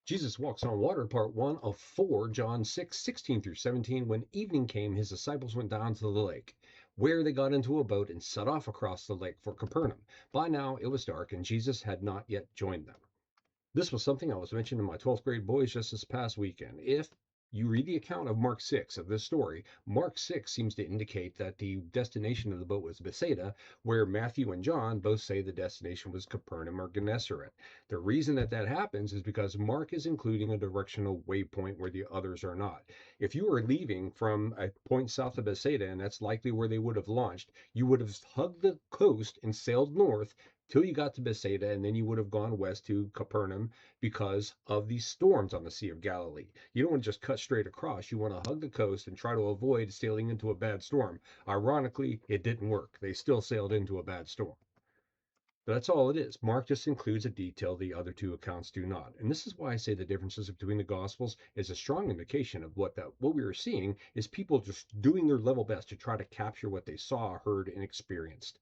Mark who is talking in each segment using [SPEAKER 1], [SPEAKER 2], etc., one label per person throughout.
[SPEAKER 1] Jesus Walks on Water, Part 1 of 4, John 6, 16 through 17. When evening came, his disciples went down to the lake, where they got into a boat and set off across the lake for Capernaum. By now it was dark, and Jesus had not yet joined them. This was something I was mentioning to my 12th grade boys just this past weekend. If you read the account of Mark 6 of this story, Mark 6 seems to indicate that the destination of the boat was Bethsaida, where Matthew and John both say the destination was Capernaum or Gennesaret. The reason that that happens is because Mark is including a directional waypoint where the others are not. If you were leaving from a point south of Bethsaida, and that's likely where they would have launched, you would have hugged the coast and sailed north till you got to Bethsaida, and then you would have gone west to Capernaum because of these storms on the Sea of Galilee. You don't want to just cut straight across. You want to hug the coast and try to avoid sailing into a bad storm. Ironically, it didn't work. They still sailed into a bad storm. But that's all it is. Mark just includes a detail the other two accounts do not. And this is why I say the differences between the Gospels is a strong indication of what we are seeing is people just doing their level best to try to capture what they saw, heard, and experienced.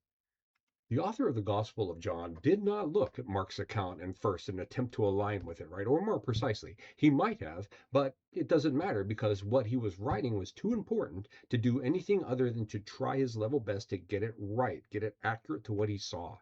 [SPEAKER 1] The author of the Gospel of John did not look at Mark's account and first and attempt to align with it, right? Or more precisely, he might have, but it doesn't matter because what he was writing was too important to do anything other than to try his level best to get it right, get it accurate to what he saw.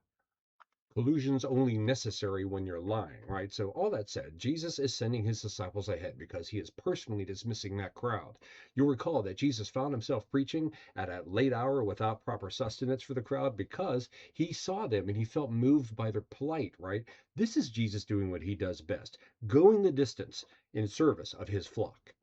[SPEAKER 1] Collusion's only necessary when you're lying, right? So all that said, Jesus is sending his disciples ahead because he is personally dismissing that crowd. You'll recall that Jesus found himself preaching at a late hour without proper sustenance for the crowd because he saw them and he felt moved by their plight, right? This is Jesus doing what he does best, going the distance in service of his flock.